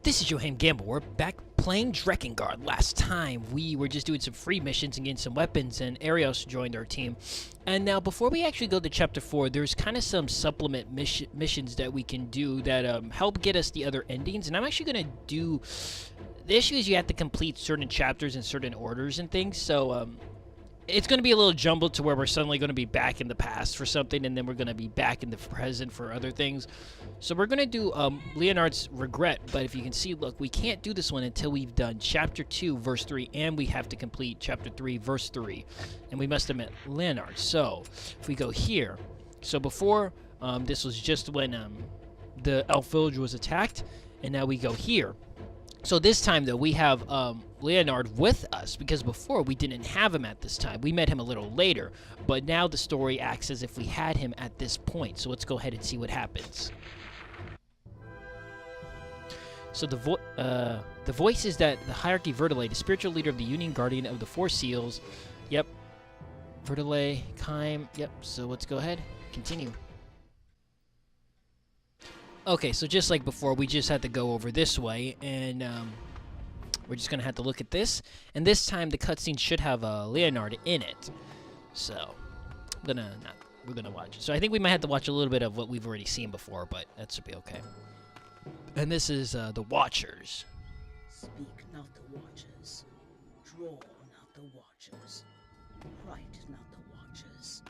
This is Yohhamgambal. We're back playing Drakengard. Last time we were just doing some free missions and getting some weapons, and Arios joined our team. And now before we actually go to chapter 4, there's kind of some supplement missions that we can do that help get us the other endings. And I'm actually going to do... The issue is you have to complete certain chapters in certain orders and things, so it's going to be a little jumbled to where we're suddenly going to be back in the past for something, and then we're going to be back in the present for other things. So we're going to do Leonard's Regret, but if you can see, look, we can't do this one until we've done chapter 2, verse 3, and we have to complete chapter 3, verse 3, and we must have met Leonard. So if we go here, so before, this was just when the elf village was attacked, and now we go here. So this time, though, we have Leonard with us, because before we didn't have him at this time. We met him a little later, but now the story acts as if we had him at this point. So let's go ahead and see what happens. So the voice is that the hierarchy Vertile, the spiritual leader of the Union Guardian of the Four Seals. Yep. Vertile, Kime. Yep. So let's go ahead. Continue. Okay, so just like before, we just had to go over this way, and we're just going to have to look at this. And this time, the cutscene should have Leonard in it. So, we're going to watch it. So I think we might have to watch a little bit of what we've already seen before, but that should be okay. And this is the Watchers. Speak not the Watchers. Draw not the Watchers. Write not the Watchers.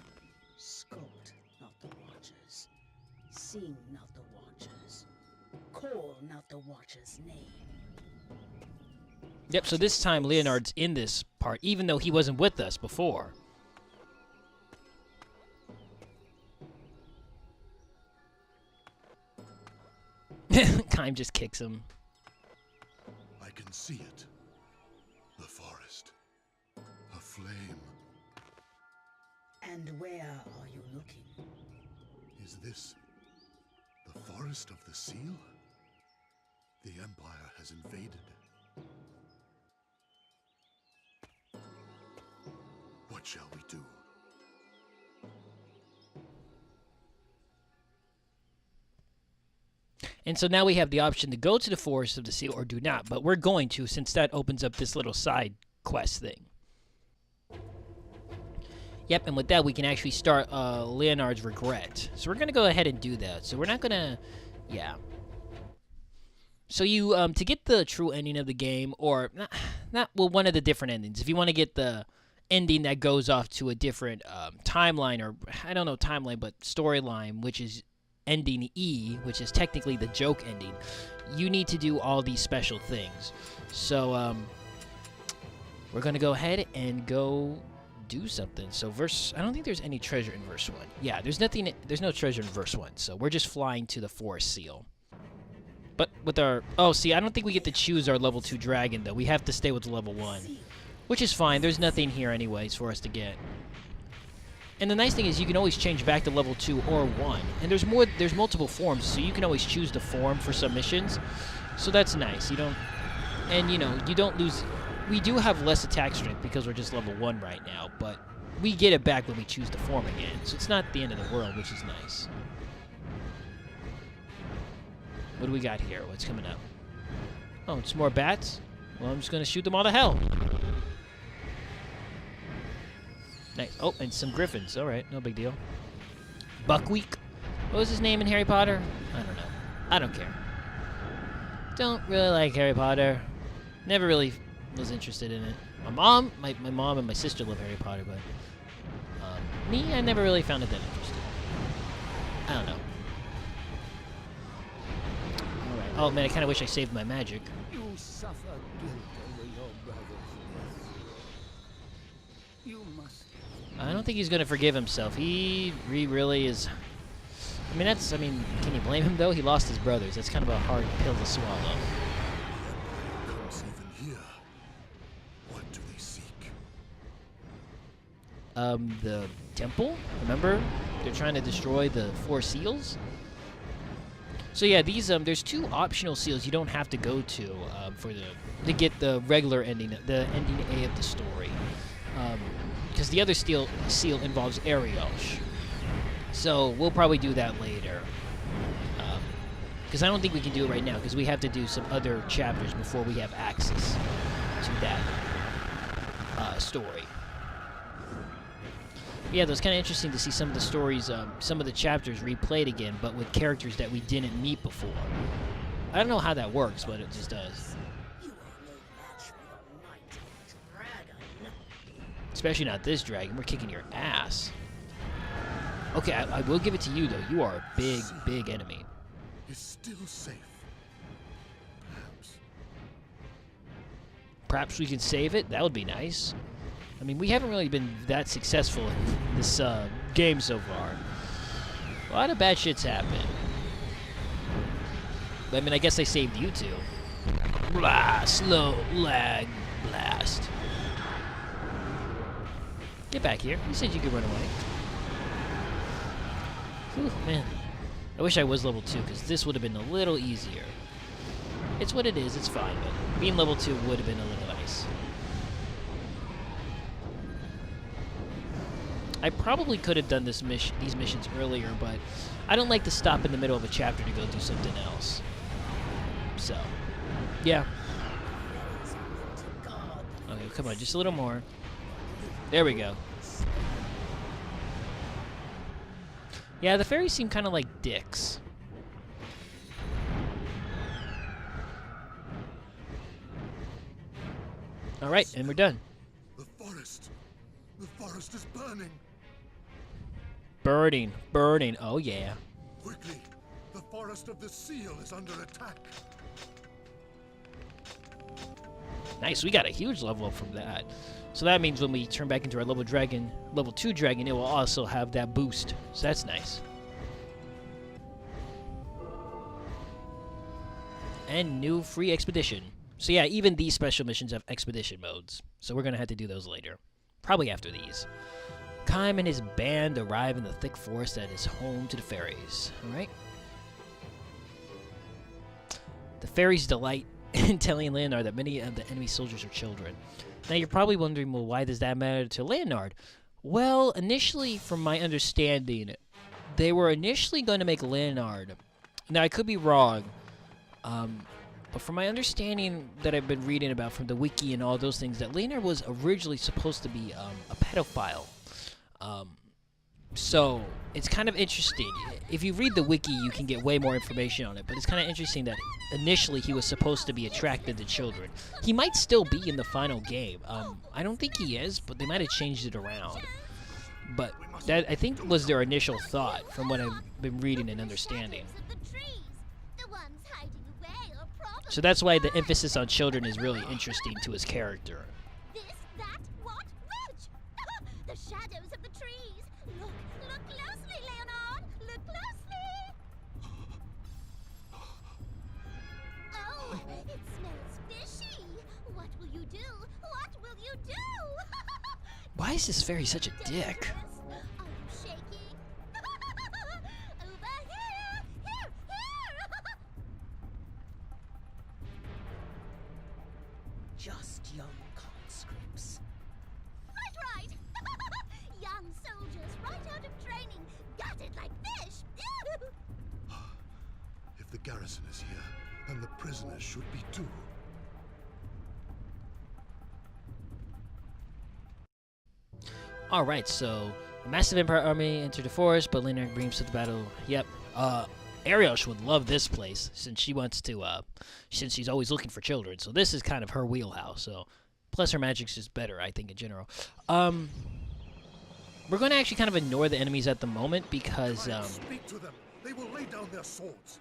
Sculpt not the Watchers. Sing not the Watchers. Call not the Watcher's name. Yep, so this time Leonard's in this part, even though he wasn't with us before. Kime just kicks him. I can see it. The forest. A flame. And where are you looking? Is this the forest of the seal? The Empire has invaded. What shall we do? And so now we have the option to go to the Forest of the Seal or do not, but we're going to, since that opens up this little side quest thing. Yep, and with that we can actually start Leonard's Regret. So we're going to go ahead and do that. So we're not going to, yeah. So you, to get the true ending of the game, or, well, one of the different endings, if you want to get the ending that goes off to a different timeline, or, I don't know timeline, but storyline, which is ending E, which is technically the joke ending, you need to do all these special things. So, we're going to go ahead and go do something. So I don't think there's any treasure in verse 1. Yeah, there's no treasure in verse 1, so we're just flying to the Forest Seal. But with our, oh, see, I don't think we get to choose our level 2 dragon, though. We have to stay with the level 1, which is fine. There's nothing here anyways for us to get. And the nice thing is you can always change back to level 2 or 1. And there's multiple forms, so you can always choose the form for some missions. So that's nice. You don't, and you know, you don't lose. We do have less attack strength because we're just level 1 right now, but we get it back when we choose the form again. So it's not the end of the world, which is nice. What do we got here? What's coming up? Oh, it's more bats? Well, I'm just going to shoot them all to hell. Nice. Oh, and some griffins. All right, no big deal. Buckweek. What was his name in Harry Potter? I don't know. I don't care. Don't really like Harry Potter. Never really was interested in it. My mom and my sister love Harry Potter, but me, I never really found it that interesting. I don't know. All right. Oh man, I kind of wish I saved my magic. You suffer guilt over your brother's death. You must. I don't think he's gonna forgive himself. He really is. I mean, can you blame him though? He lost his brothers. That's kind of a hard pill to swallow. Comes even here. What do they seek? The temple? Remember? They're trying to destroy the 4 seals? So yeah, these there's 2 optional seals you don't have to go to to get the regular ending, the ending A of the story. Because the other seal involves Arios. So we'll probably do that later. Because I don't think we can do it right now, because we have to do some other chapters before we have access to that story. Yeah, it was kind of interesting to see some of the stories, some of the chapters replayed again, but with characters that we didn't meet before. I don't know how that works, but it just does. You are no match for the mighty dragon. Especially not this dragon. We're kicking your ass. Okay, I will give it to you, though. You are a big, big enemy. Is still safe. Perhaps. Perhaps we can save it? That would be nice. I mean, we haven't really been that successful in this game so far. A lot of bad shit's happened. I mean, I guess I saved you two. Blah, slow lag blast. Get back here. You said you could run away. Whew, man. I wish I was level 2, because this would have been a little easier. It's what it is, it's fine, but being level 2 would have been a little nice. I probably could have done these missions earlier, but I don't like to stop in the middle of a chapter to go do something else. So, yeah. Okay, come on, just a little more. There we go. Yeah, the fairies seem kind of like dicks. Alright, and we're done. The forest. The forest is burning. Burning, burning, oh yeah. Quickly. The forest of the seal is under attack. Nice, we got a huge level up from that. So that means when we turn back into our level 2 dragon, it will also have that boost. So that's nice. And new free expedition. So yeah, even these special missions have expedition modes. So we're going to have to do those later. Probably after these. Kaim and his band arrive in the thick forest that is home to the fairies. Alright? The fairies delight in telling Leonard that many of the enemy soldiers are children. Now you're probably wondering, well, why does that matter to Leonard? Well, initially, from my understanding, they were initially going to make Leonard. Now I could be wrong, but from my understanding that I've been reading about from the wiki and all those things, that Leonard was originally supposed to be a pedophile. So it's kind of interesting. If you read the wiki, you can get way more information on it, but it's kind of interesting that initially he was supposed to be attracted to children. He might still be in the final game. I don't think he is, but they might have changed it around. But that, I think, was their initial thought from what I've been reading and understanding. So that's why the emphasis on children is really interesting to his character. This, that, what, which? The shadows of the trees. Look closely, Leonard. Look closely. Oh, it smells fishy. What will you do? What will you do? Why is this fairy such a dick? Are you shaking? Over here. Here. Just young conscripts. Right. Young soldiers right out of training, gutted like fish. If the garrison is here, then the prisoners should be too. Alright, so a massive Empire army entered the forest, but Leonard brings to the battle. Yep. Ariosh would love this place since she wants to, since she's always looking for children. So this is kind of her wheelhouse. So, plus her magic's just better, I think, in general. We're going to actually kind of ignore the enemies at the moment because, Speak to them. They will lay down their swords.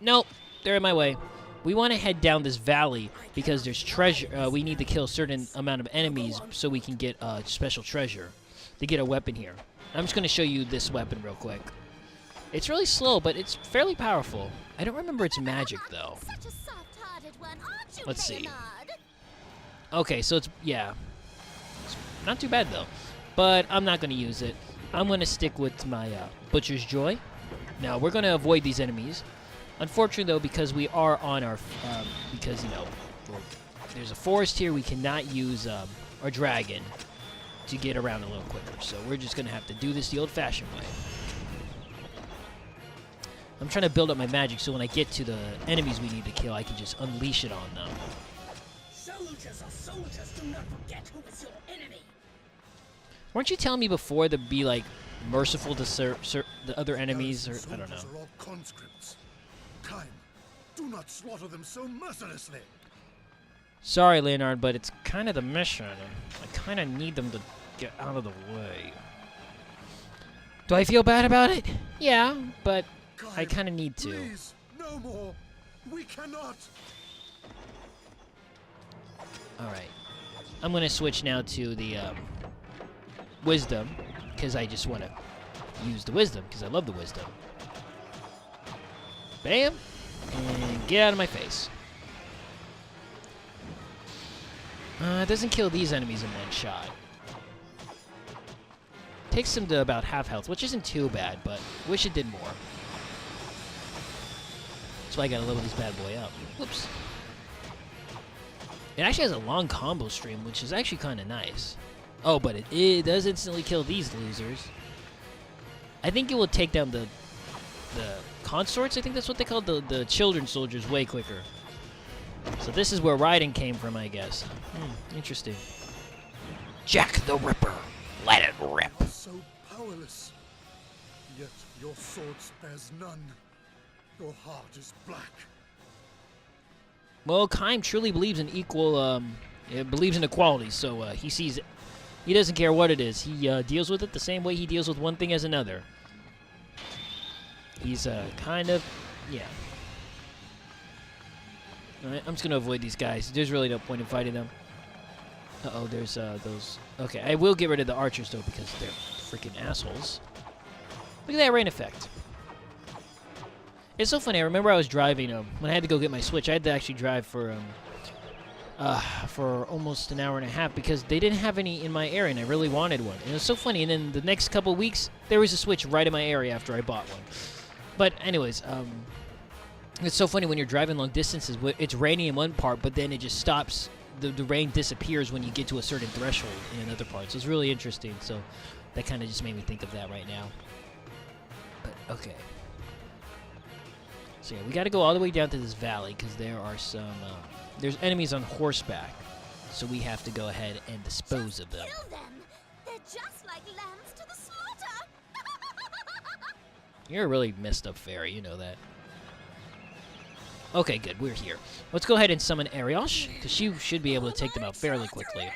Nope, they're in my way. We want to head down this valley because there's treasure. We need to kill a certain amount of enemies so we can get special treasure to get a weapon here. I'm just going to show you this weapon real quick. It's really slow, but it's fairly powerful. I don't remember its magic, though. Such a soft-hearted one, aren't you, Let's see. Leonard? Okay, so it's, yeah. It's not too bad, though. But I'm not going to use it. I'm going to stick with my Butcher's Joy. Now, we're going to avoid these enemies. Unfortunately, though, because we are on our, because, you know, there's a forest here, we cannot use our dragon to get around a little quicker. So we're just going to have to do this the old-fashioned way. I'm trying to build up my magic so when I get to the enemies we need to kill, I can just unleash it on them. Soldiers are soldiers. Do not forget who is your enemy. Weren't you telling me before to be, like, merciful to the other enemies, or Garrison I don't know. soldiers are all conscripts. Time, do not slaughter them so mercilessly. Sorry, Leonard, but it's kind of the mission. I kind of need them to get out of the way. Do I feel bad about it? Yeah, but I Kaim, kind of need to. Please, no more. We cannot. Alright. I'm going to switch now to the wisdom, because I just want to use the wisdom, because I love the wisdom. Bam! And get out of my face. It doesn't kill these enemies in one shot. Takes them to about half health, which isn't too bad, but wish it did more. That's why I gotta level this bad boy up. Whoops. It actually has a long combo stream, which is actually kind of nice. Oh, but it does instantly kill these losers. I think it will take down the consorts. I think that's what they call the children soldiers way quicker. So this is where Raiden came from, I guess. Interesting. Jack the Ripper. Let it rip. You are so powerless. Yet your sword spares none. Your heart is black. Well, Kaim truly believes in equal, believes in equality, so he sees it. He doesn't care what it is. He deals with it the same way he deals with one thing as another. He's kind of, yeah. Alright, I'm just going to avoid these guys. There's really no point in fighting them. Uh-oh, there's those. Okay, I will get rid of the archers, though, because they're freaking assholes. Look at that rain effect. It's so funny. I remember I was driving, when I had to go get my Switch, I had to actually drive for almost an hour and a half because they didn't have any in my area, and I really wanted one. And it was so funny, and then the next couple of weeks, there was a Switch right in my area after I bought one. But anyways, it's so funny when you're driving long distances. It's raining in one part, but then it just stops. The rain disappears when you get to a certain threshold in another part. So it's really interesting. So that kind of just made me think of that right now. But okay. So yeah, we got to go all the way down to this valley because there are some. There's enemies on horseback, so we have to go ahead and dispose of them. Kill them. They're just like lambs to the slaughter. You're a really messed up fairy, you know that. Okay, good. We're here. Let's go ahead and summon Ariosh, because she should be able to take them out fairly quickly.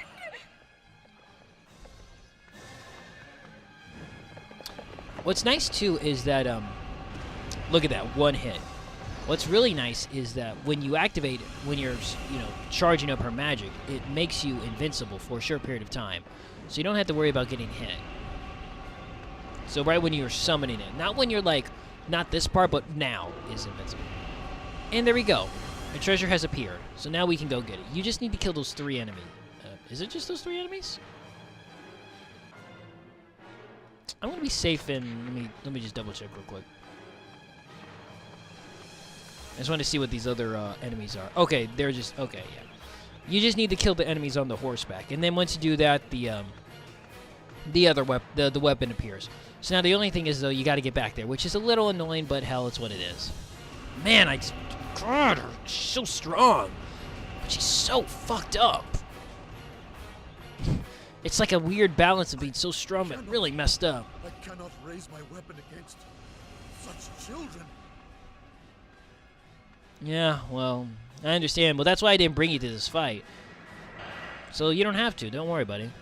What's nice, too, is that, look at that, one hit. What's really nice is that when you activate, when you're, charging up her magic, it makes you invincible for a short period of time. So you don't have to worry about getting hit. So right when you're summoning it. Not when you're, like, not this part, but now is invincible. And there we go. The treasure has appeared. So now we can go get it. You just need to kill those 3 enemies. Is it just those 3 enemies? I'm gonna be safe and let me just double check real quick. I just want to see what these other enemies are. Okay, they're just okay. Yeah, you just need to kill the enemies on the horseback, and then once you do that, the other the weapon appears. So now the only thing is though you got to get back there, which is a little annoying, but hell, it's what it is. Man, God, she's so strong, but she's so fucked up. It's like a weird balance of being so strong but really messed up. I cannot raise my weapon against such children. Yeah, well, I understand. Well, that's why I didn't bring you to this fight. So you don't have to. Don't worry, buddy.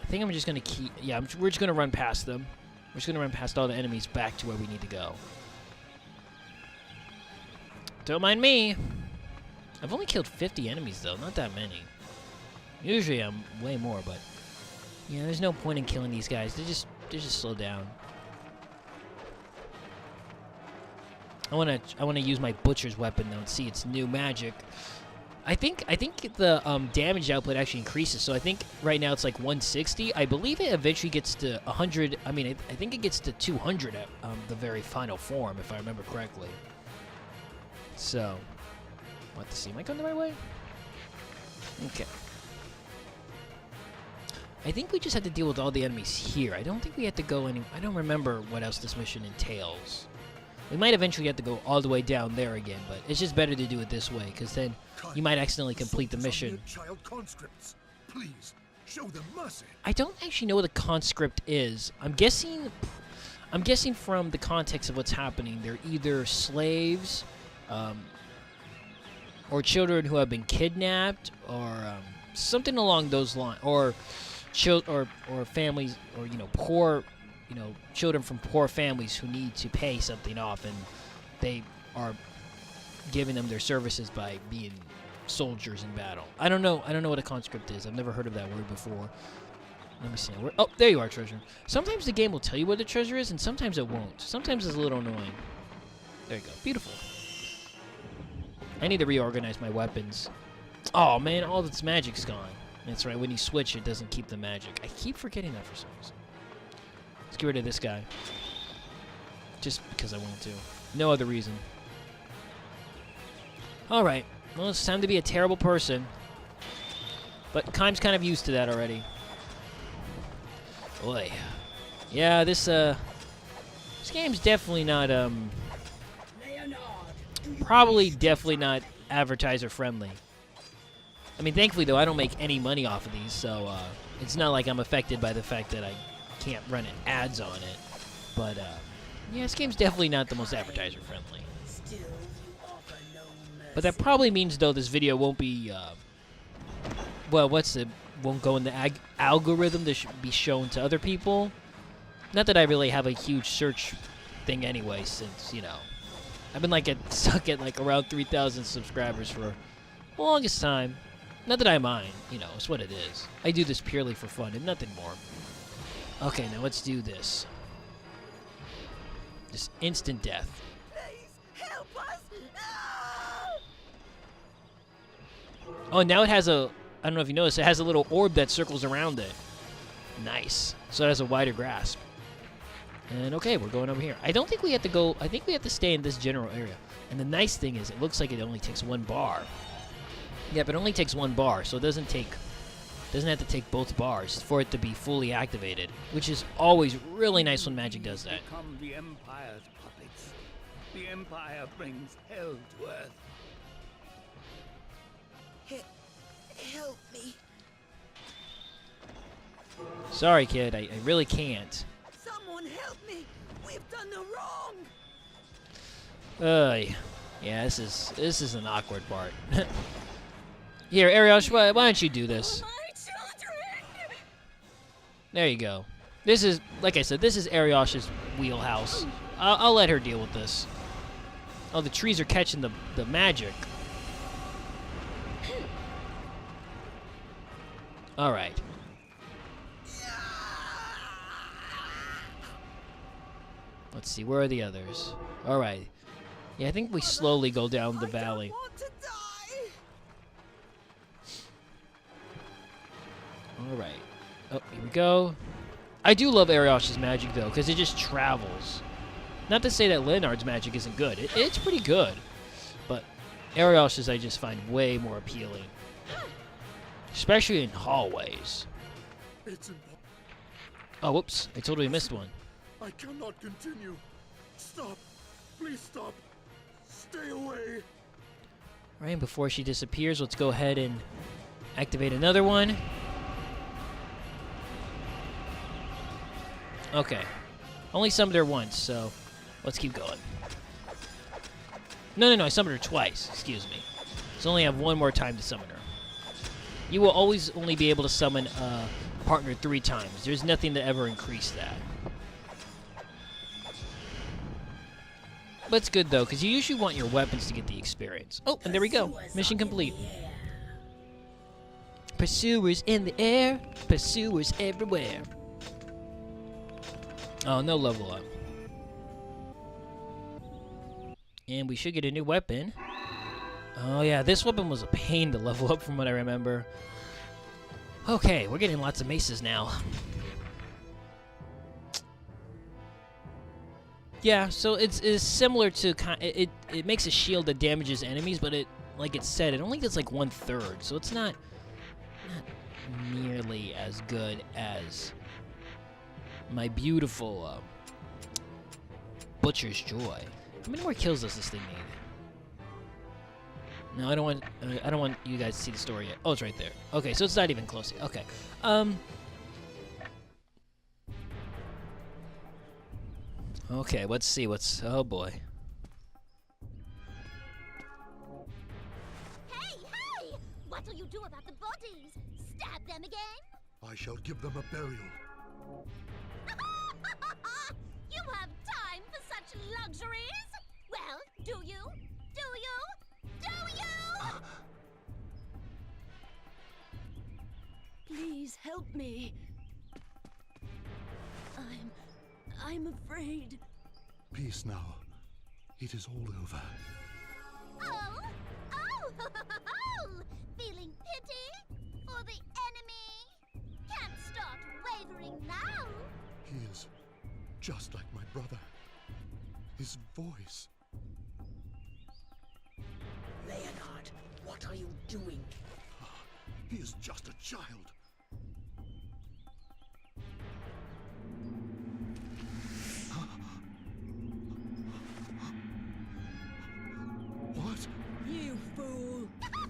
I think I'm just going to keep... Yeah, we're just going to run past them. We're just going to run past all the enemies back to where we need to go. Don't mind me. I've only killed 50 enemies, though. Not that many. Usually I'm way more, but... Yeah, there's no point in killing these guys. They just slow down. I wanna use my butcher's weapon though and see its new magic. I think the damage output actually increases. So I think right now it's like 160. I believe it eventually gets to 100. I mean, I think it gets to 200 at the very final form, if I remember correctly. So, we'll have to see. Am I going the right way? Okay. I think we just had to deal with all the enemies here. I don't think we had to go any... I don't remember what else this mission entails. We might eventually have to go all the way down there again, but it's just better to do it this way, because then you might accidentally complete the mission. Child conscripts, please show them mercy. I don't actually know what a conscript is. I'm guessing from the context of what's happening, they're either slaves, or children who have been kidnapped, or something along those lines, or families, or poor, children from poor families who need to pay something off, and they are giving them their services by being soldiers in battle. I don't know what a conscript is. I've never heard of that word before. Let me see. Oh, there you are, treasure. Sometimes the game will tell you what the treasure is, and sometimes it won't. Sometimes it's a little annoying. There you go. Beautiful. I need to reorganize my weapons. Oh, man, all this magic's gone. That's right. When you switch, it doesn't keep the magic. I keep forgetting that for some reason. Let's get rid of this guy. Just because I want to. No other reason. Alright. Well, it's time to be a terrible person. But Kaim's kind of used to that already. Boy. Yeah, this game's definitely not, definitely not advertiser friendly. I mean, thankfully, though, I don't make any money off of these, so, it's not like I'm affected by the fact that I can't run ads on it. But, yeah, this game's definitely not the most advertiser friendly. But that probably means, though, this video won't be, well, won't go in the algorithm to be shown to other people. Not that I really have a huge search thing anyway, since, I've been, stuck at, around 3,000 subscribers for the longest time. Not that I mind, it's what it is. I do this purely for fun and nothing more. Okay, now let's do this. Just instant death. Please help us! No! Oh, now it has a... I don't know if you noticed, it has a little orb that circles around it. Nice. So it has a wider grasp. And okay, we're going over here. I don't think we have to go... I think we have to stay in this general area. And the nice thing is, it looks like it only takes one bar. Yep, it only takes one bar, so it doesn't have to take both bars for it to be fully activated, which is always really nice when magic does that. Become the Empire's puppets. The Empire brings hell to Earth. Help me. Sorry, kid, I really can't. Someone help me. We've done the wrong. Yeah, this is an awkward part. Here, Ariosh, why don't you do this? My children. There you go. This is, like I said, this is Ariosh's wheelhouse. I'll let her deal with this. Oh, the trees are catching the magic. All right. Let's see, where are the others? All right. Yeah, I think we slowly go down the valley. I don't want to die. All right. Oh, here we go. I do love Ariosh's magic, though, because it just travels. Not to say that Leonard's magic isn't good. It's pretty good. But Ariosh's I just find way more appealing. Especially in hallways. It's impossible. Oh, whoops. I totally missed one. I cannot continue. Stop. Please stop. Stay away. All right, and before she disappears, let's go ahead and activate another one. Okay. Only summoned her once, so let's keep going. No, I summoned her twice. Excuse me. So only have one more time to summon her. You will always only be able to summon a partner 3 times. There's nothing to ever increase that. But it's good, though, because you usually want your weapons to get the experience. Oh, and there we go. Mission complete. Pursuers in the air. Pursuers everywhere. Oh, no level up. And we should get a new weapon. Oh, yeah, this weapon was a pain to level up from what I remember. Okay, we're getting lots of maces now. Yeah, so it's similar to... It makes a shield that damages enemies, but it, like it said, it only does like 1/3, so it's not nearly as good as my beautiful Butcher's Joy. How many more kills does this thing need? No, I don't want you guys to see the story yet. Oh, it's right there. Okay, so it's not even close yet. Okay. Okay, let's see what's... Oh, boy. Hey, hey! What'll you do about the bodies? Stab them again? I shall give them a burial. You have time for such luxuries? Well, do you? Do you? Do you? Please help me. I'm afraid. Peace now. It is all over. Oh! Oh! Feeling pity for the enemy? Can't start wavering now. He is just like my brother. His voice. Leonard, what are you doing? He is just a child. What? You fool! Fool!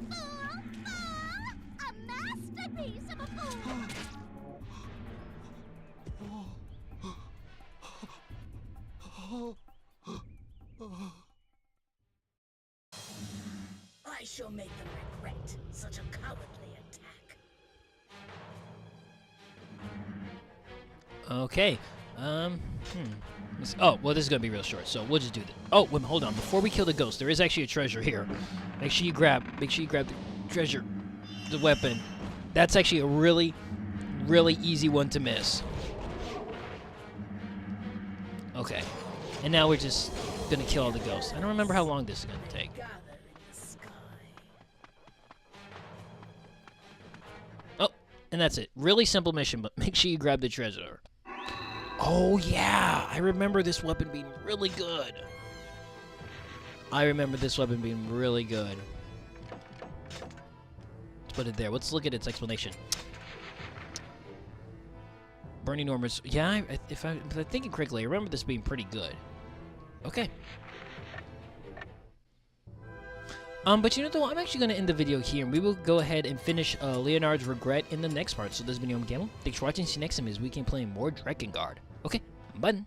Fool! A masterpiece of a fool! I shall make them regret such a cowardly attack. Okay. Oh, well, this is gonna be real short, so we'll just do this. Oh, wait, hold on. Before we kill the ghost, there is actually a treasure here. Make sure you grab the treasure, the weapon. That's actually a really, really easy one to miss. Okay. And now we're just gonna kill all the ghosts. I don't remember how long this is gonna take. Gather in the sky. Oh, and that's it. Really simple mission, but make sure you grab the treasure. Oh, yeah. I remember this weapon being really good. Let's put it there. Let's look at its explanation. Burning Normers. Yeah, if I'm thinking correctly, I remember this being pretty good. Okay. But you know though, I'm actually going to end the video here, and we will go ahead and finish Leonard's Regret in the next part. So this has been Yohhamgambal. Thanks for watching. See you next time as we can play more Drakengard. Okay, bye.